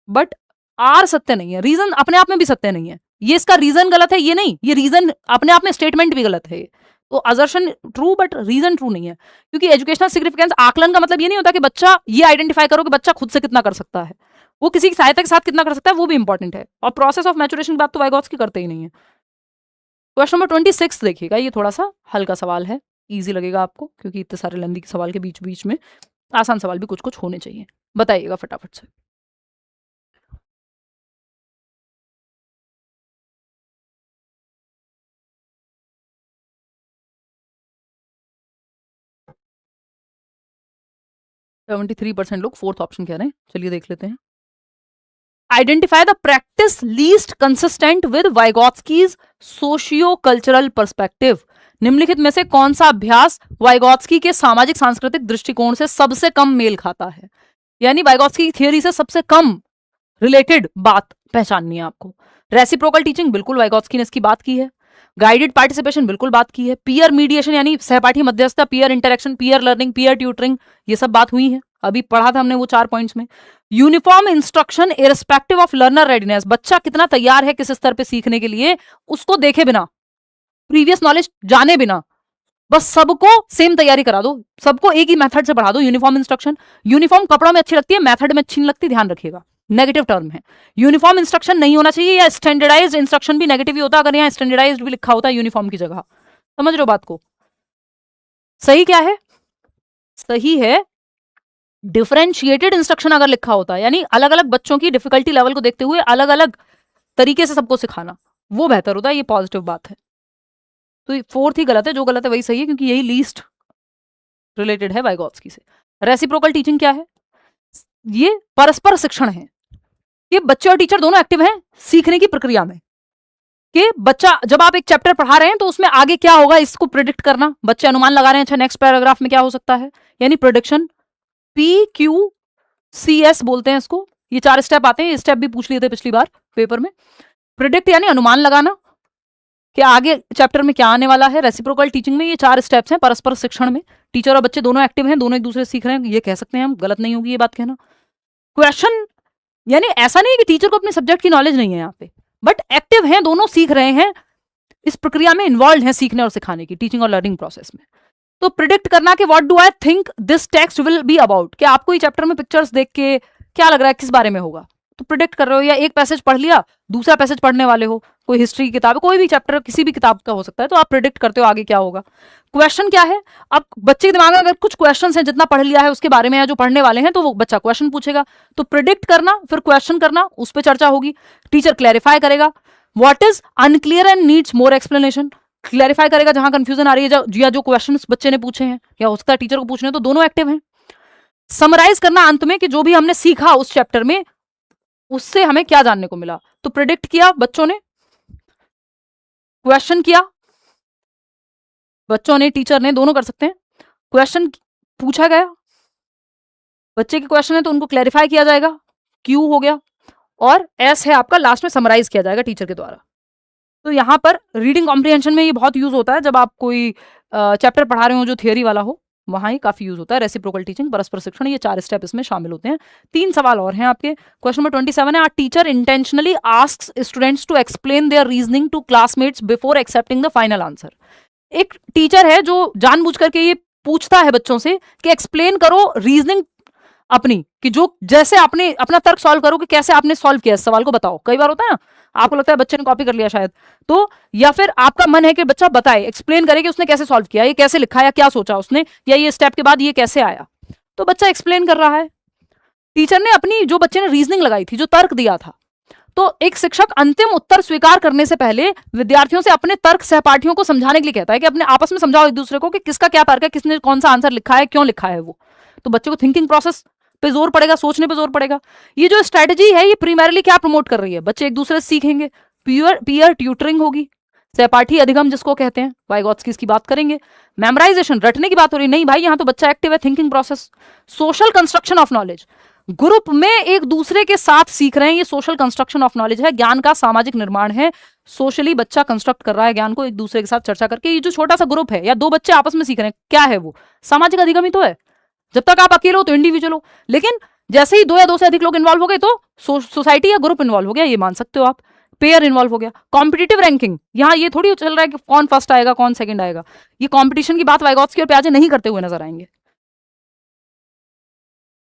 बट आर सत्य नहीं है। रीजन अपने आप में भी सत्य नहीं है। ये इसका रीजन गलत है, ये नहीं, ये रीजन अपने आप में स्टेटमेंट भी गलत है। तो assertion true but reason true नहीं है, क्योंकि एजुकेशनल सिग्निफिकेंस, आकलन का मतलब ये नहीं होता कि बच्चा ये आइडेंटिफाई करो कि बच्चा खुद से कितना कर सकता है, वो किसी की सहायता के साथ कितना कर सकता है वो भी इंपॉर्टेंट है। और प्रोसेस ऑफ मैच्योरेशन की बात तो वाइगॉत्स्की करते ही नहीं है। क्वेश्चन नंबर 26 देखिएगा, ये थोड़ा सा हल्का सवाल है, इजी लगेगा आपको, क्योंकि इतने सारे लंबी सवाल के बीच बीच में आसान सवाल भी कुछ कुछ होने चाहिए। बताइएगा फटाफट से। सेवेंटी 3% लोग फोर्थ ऑप्शन कह रहे हैं। चलिए देख लेते हैं। Identify the practice least consistent with Vygotsky's socio cultural perspective. निम्नलिखित में से कौन सा अभ्यास वाइगॉत्स्की के सामाजिक सांस्कृतिक दृष्टिकोण से सबसे कम मेल खाता है? यानी वाइगॉत्स्की की थियरी से सबसे कम रिलेटेड बात पहचाननी है आपको। रेसिप्रोकल टीचिंग, बिल्कुल वाइगॉत्स्की ने इसकी बात की है। गाइडेड पार्टिसिपेशन, बिल्कुल बात की है। पीयर मीडिएशन यानी सहपाठी मध्यस्थता, peer interaction, peer learning, peer tutoring, ये सब बात हुई है, अभी पढ़ा था हमने वो 4 पॉइंट्स में। Uniform instruction irrespective of learner readiness, बच्चा कितना तैयार है किस स्तर पे सीखने के लिए, उसको देखे बिना, प्रीवियस नॉलेज जाने बिना, बस सबको सेम तैयारी करा दो, सबको एक ही मेथड से पढ़ा दो। यूनिफॉर्म इंस्ट्रक्शन, यूनिफॉर्म कपड़ों में अच्छी लगती है, मेथड में अच्छी नहीं लगती, ध्यान रखिएगा, नेगेटिव टर्म है। यूनिफॉर्म इंस्ट्रक्शन नहीं होना चाहिए, या स्टैंडर्डाइज्ड इंस्ट्रक्शन भी नेगेटिव ही होता अगर यहाँ स्टैंडर्डाइज्ड भी लिखा होता है यूनिफॉर्म की जगह। समझ रहे हो बात को? सही क्या है? सही है डिफरेंशिएटेड इंस्ट्रक्शन अगर लिखा होता है, यानी अलग अलग बच्चों की डिफिकल्टी लेवल को देखते हुए अलग अलग तरीके से सबको सिखाना, वो बेहतर होता है, ये पॉजिटिव बात है। तो फोर्थ ही गलत है, जो गलत है वही सही है, क्योंकि यही लीस्ट रिलेटेड है वाइगॉत्स्की से। रेसिप्रोकल टीचिंग क्या है? ये परस्पर शिक्षण है, कि बच्चे और टीचर दोनों एक्टिव हैं सीखने की प्रक्रिया में। कि बच्चा, जब आप एक चैप्टर पढ़ा रहे हैं तो उसमें आगे क्या होगा इसको प्रिडिक्ट करना, बच्चे अनुमान लगा रहे हैं, अच्छा नेक्स्ट पैराग्राफ में क्या हो सकता है, यानी प्रोडिक्शन। PQCS बोलते हैं इसको। ये 4 स्टेप आते हैं, ये स्टेप भी पूछ लिए थे पिछली बार पेपर में। प्रिडिक्ट यानी अनुमान लगाना कि आगे चैप्टर में क्या आने वाला है। रेसिप्रोकल टीचिंग में ये 4 स्टेप्स हैं। परस्पर शिक्षण में टीचर और बच्चे दोनों एक्टिव हैं, दोनों एक दूसरे से सीख रहे हैं, ये कह सकते हैं हम, गलत नहीं होगी ये बात कहना। क्वेश्चन यानी ऐसा नहीं कि टीचर को अपने सब्जेक्ट की नॉलेज नहीं है यहाँ पे, बट एक्टिव हैं, दोनों सीख रहे हैं, इस प्रक्रिया में इन्वॉल्व हैं सीखने और सिखाने की, टीचिंग और लर्निंग प्रोसेस में। तो प्रिडिक्ट करना कि what do I think this text will be about, कि आपको ये चैप्टर में पिक्चर्स देख के क्या लग रहा है किस बारे में होगा, तो प्रिडिक्ट कर रहे हो। या एक पैसेज पढ़ लिया, दूसरा पैसेज पढ़ने वाले हो, कोई हिस्ट्री की किताब, कोई भी चैप्टर किसी भी किताब का हो सकता है, तो आप प्रिडिक्ट करते हो आगे क्या होगा। क्वेश्चन क्या है, अब बच्चे के दिमाग में अगर कुछ क्वेश्चन हैं जितना पढ़ लिया है उसके बारे में या जो पढ़ने वाले हैं, तो वो बच्चा क्वेश्चन पूछेगा, तो प्रिडिक्ट करना फिर क्वेश्चन करना, उस पर चर्चा होगी, टीचर क्लैरिफाई करेगा what is unclear and needs more explanation, clarify करेगा जहां कंफ्यूजन आ रही है या जो क्वेश्चन बच्चे ने पूछे हैं या हो सकता है टीचर को पूछने, तो दोनों एक्टिव हैं। समराइज करना अंत में कि जो भी हमने सीखा उस चैप्टर में उससे हमें क्या जानने को मिला, तो प्रिडिक्ट किया बच्चों ने, क्वेश्चन किया बच्चों ने, टीचर ने, दोनों कर सकते हैं। क्वेश्चन पूछा गया, बच्चे के क्वेश्चन है तो उनको क्लैरिफाई किया जाएगा, क्यू हो गया, और एस है आपका, लास्ट में समराइज किया जाएगा टीचर के द्वारा। तो यहां पर रीडिंग कॉम्प्रिहेंशन में ये बहुत यूज होता है, जब आप कोई चैप्टर पढ़ा रहे हो जो थियोरी वाला हो, वहां ही काफी यूज होता है। रेसिप्रोकल टीचिंग, परस्पर शिक्षण, ये 4 स्टेप इसमें शामिल होते हैं। 3 सवाल और हैं आपके। क्वेश्चन नंबर 27 है, teacher intentionally asks students to explain their reasoning to classmates before accepting the final answer. एक टीचर है जो जानबूझ करके ये पूछता है बच्चों से कि एक्सप्लेन करो रीजनिंग अपनी, कि जो जैसे आपने अपना तर्क सॉल्व करो कि कैसे आपने सॉल्व किया इस सवाल को, बताओ। कई बार होता है ना, आपको लगता है बच्चे ने कॉपी कर लिया शायद, तो या फिर आपका मन है कि बच्चा बताए, एक्सप्लेन करे कि उसने कैसे सॉल्व किया, ये कैसे लिखा या क्या सोचा उसने, या ये स्टेप के बाद ये कैसे आया, तो बच्चा एक्सप्लेन कर रहा है। टीचर ने अपनी जो बच्चे ने रीजनिंग लगाई थी, जो तर्क दिया था, तो एक शिक्षक अंतिम उत्तर स्वीकार करने से पहले विद्यार्थियों से अपने तर्क सहपाठियों को समझाने के लिए कहता है कि अपने आपस में समझाओ एक दूसरे को कि किसका क्या तर्क है, किसने कौन सा आंसर लिखा है, क्यों लिखा है वो। तो बच्चे को थिंकिंग प्रोसेस पे जोर पड़ेगा, सोचने पे जोर पड़ेगा। ये जो स्ट्रेटेजी है ये प्राइमरीली क्या प्रमोट कर रही है, बच्चे एक दूसरे से सीखेंगे, पीयर ट्यूटरिंग होगी, सहपाठी अधिगम जिसको कहते हैं, वाइगॉत्स्की की बात करेंगे। मेमोराइजेशन, रटने की बात हो रही नहीं भाई, यहां तो बच्चा एक्टिव है, thinking process. Social construction of knowledge, group में एक दूसरे के साथ सीख रहे हैं, ये सोशल कंस्ट्रक्शन ऑफ नॉलेज है, ज्ञान का सामाजिक निर्माण है। सोशली बच्चा कंस्ट्रक्ट कर रहा है ज्ञान को एक दूसरे के साथ चर्चा करके। ये जो छोटा सा ग्रुप है या 2 बच्चे आपस में सीख रहे हैं, क्या है वो, सामाजिक अधिगम ही तो है। जब तक आप अकेले हो तो इंडिविजुअल हो, लेकिन जैसे ही 2 या 2 से अधिक लोग इन्वॉल्व हो गए तो सोसाइटी या ग्रुप इन्वॉल्व हो गया, ये मान सकते हो आप। पेयर इन्वॉल्व हो गया। कॉम्पिटिटिव रैंकिंग, यहाँ ये थोड़ी चल रहा है कि कौन फर्स्ट आएगा कौन सेकंड आएगा, ये कॉम्पिटिशन की बात वाइगॉत्स्की और पियाजे नहीं करते हुए नजर आएंगे।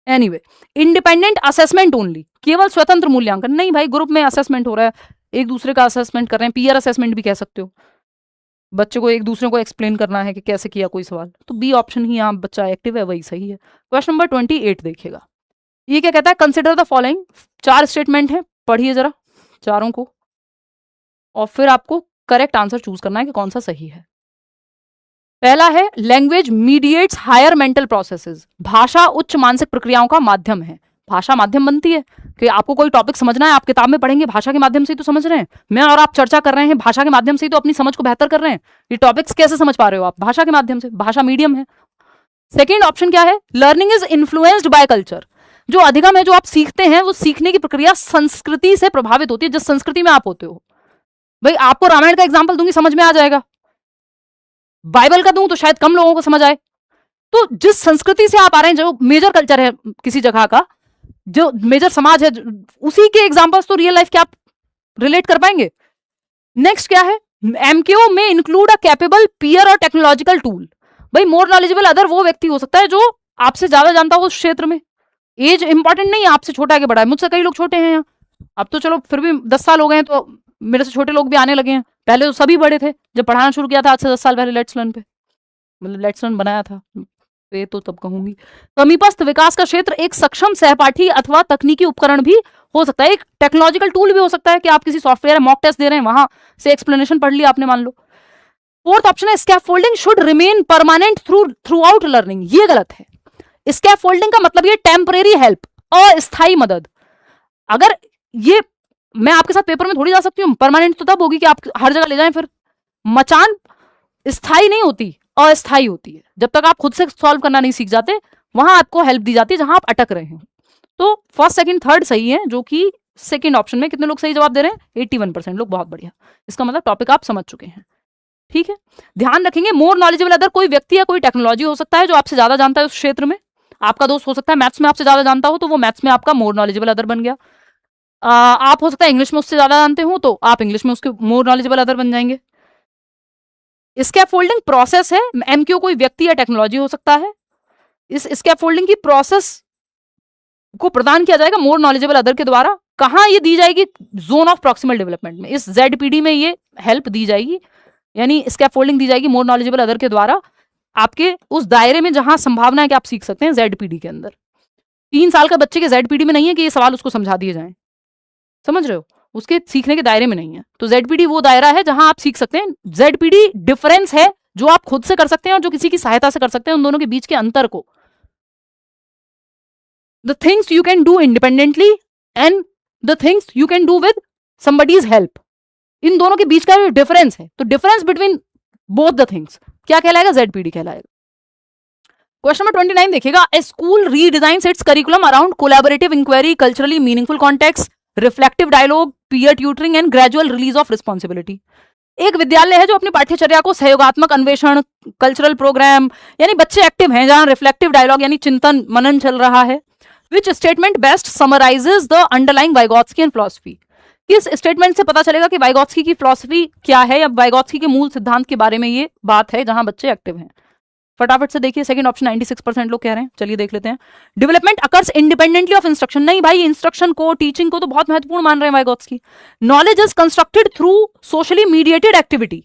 एनीवे, इंडिपेंडेंट असेसमेंट ओनली, केवल स्वतंत्र मूल्यांकन नहीं भाई, ग्रुप में असेसमेंट हो रहा है, एक दूसरे का असेसमेंट कर रहे हैं, पीयर असेसमेंट भी कह सकते हो। बच्चे को एक दूसरे को एक्सप्लेन करना है कि कैसे किया कोई सवाल, तो बी ऑप्शन ही यहाँ बच्चा एक्टिव है, वही सही है। क्वेश्चन नंबर 28 देखिएगा, ये क्या कहता है, कंसिडर द फॉलोइंग, 4 स्टेटमेंट है, पढ़िए जरा चारों को और फिर आपको करेक्ट आंसर चूज करना है कि कौन सा सही है। पहला है, language mediates higher mental processes, भाषा उच्च मानसिक प्रक्रियाओं का माध्यम है। भाषा माध्यम बनती है कि आपको कोई टॉपिक समझना है, आप किताब में पढ़ेंगे, भाषा के माध्यम से ही तो समझ रहे हैं। मैं और आप चर्चा कर रहे हैं, भाषा के माध्यम से ही तो अपनी समझ को बेहतर कर रहे हैं। ये टॉपिक्स कैसे समझ पा रहे हो आप, भाषा के माध्यम से, भाषा मीडियम है। सेकेंड ऑप्शन क्या है, learning is influenced by culture, जो अधिगम है, जो आप सीखते हैं, वो सीखने की प्रक्रिया संस्कृति से प्रभावित होती है, जिस संस्कृति में आप होते हो। भाई आपको रामायण का एग्जाम्पल दूंगी, समझ में आ जाएगा, बाइबल का दूं तो शायद कम लोगों को समझ आए। तो जिस संस्कृति से आप आ रहे हैं, जो मेजर कल्चर है किसी जगह का, जो मेजर समाज है, उसी के एग्जांपल्स तो रियल लाइफ के आप रिलेट कर पाएंगे। नेक्स्ट क्या है, एमक्यू में इंक्लूड अ कैपेबल पीयर और टेक्नोलॉजिकल टूल। भाई मोर नॉलेजेबल अदर वो व्यक्ति हो सकता है जो आपसे ज्यादा जानता हो उस क्षेत्र में। एज इंपॉर्टेंट नहीं है, आपसे छोटा है कि बड़ा है, मुझसे कई लोग छोटे हैं यहाँ, अब तो चलो फिर भी 10 साल हो गए हैं, तो मेरे से छोटे लोग भी आने लगे हैं, पहले तो सभी बड़े थे जब पढ़ाना शुरू किया था आज से 10 साल पहले लेट्स लर्न पे, मतलब लेट्स लर्न बनाया था, ये तो तब कहूंगी। समीपस्थ विकास का क्षेत्र एक सक्षम सहपाठी अथवा तकनीकी उपकरण भी हो सकता है, एक टेक्नोलॉजिकल टूल भी हो सकता है कि आप किसी सॉफ्टवेयर मॉक टेस्ट दे रहे हैं, वहां से एक्सप्लेनेशन पढ़ लिया आपने मान लो। फोर्थ ऑप्शन है, scaffolding should remain permanent through out learning, ये गलत है। स्कैफोल्डिंग का मतलब ये टेम्परेरी हेल्प, अस्थायी मदद। अगर ये मैं आपके साथ पेपर में थोड़ी जा सकती हूँ, परमानेंट तो तब होगी कि आप हर जगह ले जाएं, फिर मचान स्थायी नहीं होती, अस्थायी होती है। जब तक आप खुद से सॉल्व करना नहीं सीख जाते, वहां आपको हेल्प दी जाती है जहां आप अटक रहे हैं। तो फर्स्ट सेकंड थर्ड सही है, जो कि सेकंड ऑप्शन में कितने लोग सही जवाब दे रहे हैं, 81% लोग, बहुत बढ़िया। इसका मतलब टॉपिक आप समझ चुके हैं, ठीक है। ध्यान रखेंगे, मोर नॉलेजेबल अदर कोई व्यक्ति या कोई टेक्नोलॉजी हो सकता है जो आपसे ज्यादा जानता है उस क्षेत्र में। आपका दोस्त हो सकता है मैथ्स में आपसे ज्यादा जानता हो, तो वो मैथ्स में आपका मोर नॉलेजेबल अदर बन गया। आप हो सकता है इंग्लिश में उससे ज्यादा जानते हो, तो आप इंग्लिश में उसके मोर नॉलेजेबल अदर बन जाएंगे। स्कैफोल्डिंग प्रोसेस है, एमक्यू कोई व्यक्ति या टेक्नोलॉजी हो सकता है। इस स्कैफोल्डिंग की प्रोसेस को प्रदान किया जाएगा मोर नॉलेजेबल अदर के द्वारा। कहाँ ये दी जाएगी? जोन ऑफ प्रॉक्सिमल डेवलपमेंट में, इस ZPD में ये हेल्प दी जाएगी, यानी स्कैफोल्डिंग दी जाएगी मोर नॉलेजेबल अदर के द्वारा आपके उस दायरे में जहां संभावना है कि आप सीख सकते हैं ZPD के अंदर। 3 साल का बच्चे के ZPD में नहीं है कि ये सवाल उसको समझा दिए जाएं, समझ रहे हो? उसके सीखने के दायरे में नहीं है। तो ZPD वो दायरा है जहां आप सीख सकते हैं। ZPD डिफरेंस है जो आप खुद से कर सकते हैं और जो किसी की सहायता से कर सकते हैं, उन दोनों के बीच के अंतर को। The things you can do independently and the things you can do with somebody's help, इन दोनों के बीच का जो डिफरेंस है, तो difference between both the things क्या कहलाएगा? ZPD कहलाएगा। क्वेश्चन नंबर 29 देखिएगा, a school redesigns its curriculum around collaborative inquiry, culturally meaningful context, reflective dialogue, peer tutoring and gradual release of responsibility. एक विद्यालय है जो अपनी पाठ्यचर्या को सहयोगात्मक अन्वेषण, कल्चरल प्रोग्राम यानी बच्चे एक्टिव हैं, जहां रिफ्लेक्टिव डायलॉग यानी चिंतन मनन चल रहा है। Which statement best summarizes the underlying Vygotsky philosophy? किस स्टेटमेंट से पता चलेगा कि वाइगोत्स्की की फिलॉसफी क्या है या वाइगोत्स्की के मूल सिद्धांत के बारे में ये बात है जहां बच्चे एक्टिव हैं? फटाफट से देखिए, सेकंड ऑप्शन 96% लोग कह रहे हैं। चलिए देख लेते हैं। Development occurs independently of instruction, नहीं भाई, इंस्ट्रक्शन को, टीचिंग को तो बहुत महत्वपूर्ण मान रहे हैं Vygotsky. Knowledge is constructed through socially mediated activity,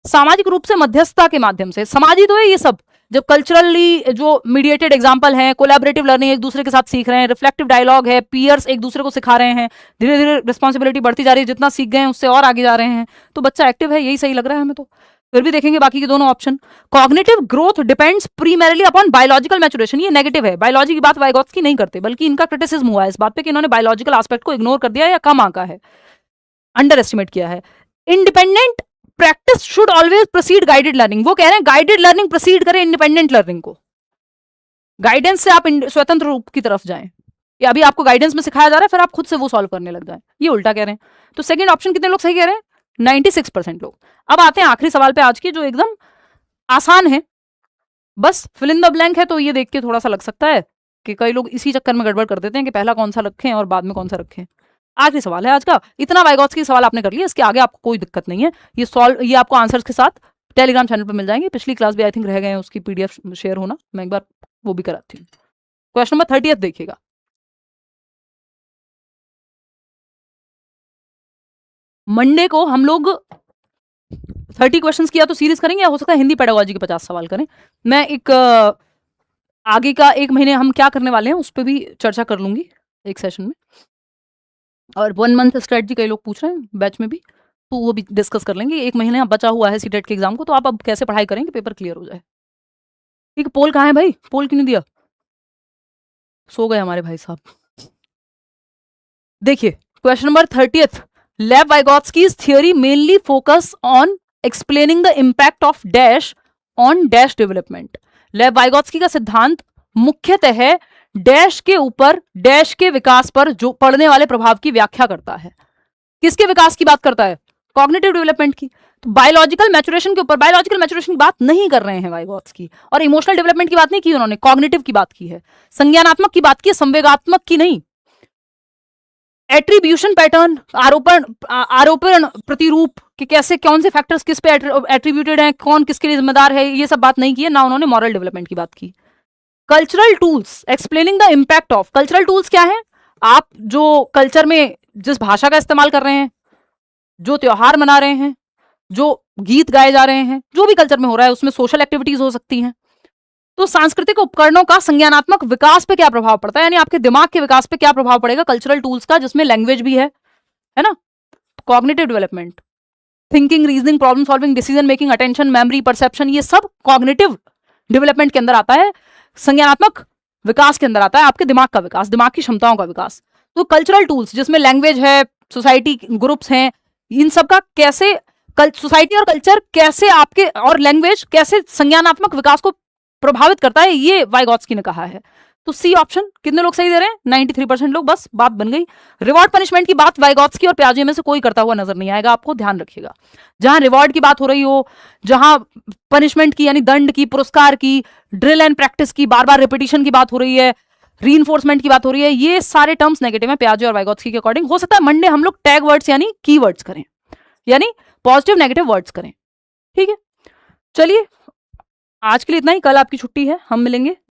सामाजिक रूप से मध्यस्थता के माध्यम से। समाजी तो है ये सब, जब कल्चरली जो मीडिएटेड एग्जांपल हैं, कोलैबोरेटिव लर्निंग, एक दूसरे के साथ सीख रहे हैं, रिफ्लेक्टिव डायलॉग है, पीयर्स एक दूसरे को सिखा रहे हैं, धीरे धीरे रिस्पॉन्सिबिलिटी बढ़ती जा रही है, जितना सीख गए हैं उससे और आगे जा रहे हैं, तो बच्चा एक्टिव है, यही सही लग रहा है हमें। तो फिर भी देखेंगे बाकी के दोनों option. Cognitive growth depends primarily upon biological maturation, ये नेगेटिव है। बायोलॉजी की बात वाइगोत्स्की नहीं करते, बल्कि इनका क्रिटिसिज्म हुआ है इस बात पे कि इन्होंने बायोलॉजिकल एस्पेक्ट को इग्नोर कर दिया या कम आंका है, अंडर एस्टिमेट किया है। Independent practice should always proceed guided learning, वो कह रहे हैं गाइडेड लर्निंग प्रोसीड करे इंडिपेंडेंट लर्निंग को, गाइडेंस से आप स्वतंत्र रूप की तरफ जाएं, या अभी आपको गाइडेंस में सिखाया जा रहा है फिर आप खुद से वो सॉल्व करने लग जाएं, ये उल्टा कह रहे हैं। तो सेकंड ऑप्शन कितने लोग सही कह रहे हैं? 96% लोग। अब आते हैं आखिरी सवाल पे आज की, जो एकदम आसान है, बस फिल इन द ब्लैंक है, तो ये देख के थोड़ा सा लग सकता है कि कई लोग इसी चक्कर में गड़बड़ कर देते हैं कि पहला कौन सा रखें और बाद में कौन सा रखें। आखिरी सवाल है आज का, इतना वाइगोत्स्की सवाल आपने कर लिया, इसके आगे आपको कोई दिक्कत नहीं है, ये आपको आंसर्स के साथ टेलीग्राम चैनल पर मिल जाएंगे। पिछली क्लास भी आई थिंक रह गए हैं, उसकी PDF शेयर होना, मैं एक बार वो भी कराती हूँ। क्वेश्चन नंबर 30 देखिएगा, मंडे को हम लोग 30 क्वेश्चंस किया तो सीरीज करेंगे, या हो सकता है हिंदी पेडागोजी के 50 सवाल करें। मैं एक आगे का 1 महीने हम क्या करने वाले हैं उस पर भी चर्चा कर लूंगी एक सेशन में, और 1 मंथ स्ट्रेटजी कई लोग पूछ रहे हैं बैच में भी, तो वो भी डिस्कस कर लेंगे। 1 महीने बचा हुआ है सीटेट के एग्जाम को, तो आप अब कैसे पढ़ाई करेंगे पेपर क्लियर हो जाए। ठीक, पोल कहाँ है भाई? पोल क्यों नहीं दिया? सो गए हमारे भाई साहब। देखिए क्वेश्चन नंबर 30, लेव वाइगोत्स्की's theory mainly focus on explaining the impact of dash on dash development। लेव वाइगोत्स्की का सिद्धांत मुख्यतः डैश के ऊपर डैश के विकास पर जो पड़ने वाले प्रभाव की व्याख्या करता है। किसके विकास की बात करता है? कॉग्निटिव डेवलपमेंट की। तो बायोलॉजिकल मैच्योरेशन के ऊपर, बायोलॉजिकल मैच्योरेशन की बात नहीं कर रहे हैं वाइगोत्स्की, और इमोशनल डेवलपमेंट की बात नहीं की उन्होंने, कॉग्निटिव की बात की है, संज्ञानात्मक की बात की है, संवेगात्मक की नहीं। एट्रीब्यूशन पैटर्न, आरोपण प्रतिरूप कि कैसे कौन से फैक्टर्स किस पे एट्रीब्यूटेड हैं, कौन किसके लिए जिम्मेदार है, ये सब बात नहीं की है ना उन्होंने मॉरल डेवलपमेंट की बात की। Cultural tools explaining the impact of, cultural tools क्या है? आप जो कल्चर में जिस भाषा का इस्तेमाल कर रहे हैं, जो त्योहार मना रहे हैं, जो गीत गाए जा रहे हैं, जो भी कल्चर में हो रहा है, उसमें सोशल एक्टिविटीज हो सकती हैं, तो सांस्कृतिक उपकरणों का संज्ञानात्मक विकास पे क्या प्रभाव पड़ता है, यानी आपके दिमाग के विकास पे क्या प्रभाव पड़ेगा कल्चरल टूल्स का, जिसमें लैंग्वेज भी है ना। Cognitive development, thinking, reasoning, problem solving, decision making, attention, memory, perception, ये सब कॉग्निटिव डेवलपमेंट के अंदर आता है, संज्ञानात्मक विकास के अंदर आता है, आपके दिमाग का विकास, दिमाग की क्षमताओं का विकास। तो कल्चरल टूल्स जिसमें लैंग्वेज है, सोसाइटी ग्रुप्स हैं, इन सब का कैसे सोसाइटी और कल्चर कैसे आपके और लैंग्वेज कैसे संज्ञानात्मक विकास को प्रभावित करता है, ये वाइगोत्स्की ने कहा है। तो सी ऑप्शन कितने लोग सही दे रहे हैं? 93% लोग, बस बात बन गई। रिवॉर्ड पनिशमेंट की बात वाइगोत्स्की और पियाजे में से कोई करता हुआ नजर नहीं आएगा, आपको ध्यान रखिएगा। जहां रिवॉर्ड की बात हो रही हो, जहां पनिशमेंट की यानी दंड की, पुरस्कार की, ड्रिल एंड प्रैक्टिस की, बार बार रिपीटिशन की बात हो रही है, रीइंफोर्समेंट की बात हो रही है, ये सारे टर्म्स नेगेटिव है पियाजे और वाइगोत्स्की के अकॉर्डिंग। हो सकता है मंडे हम लोग टैग वर्ड्स यानी की वर्ड्स करें, यानी पॉजिटिव नेगेटिव वर्ड्स करें, ठीक है। चलिए, आज के लिए इतना ही, कल आपकी छुट्टी है, हम मिलेंगे।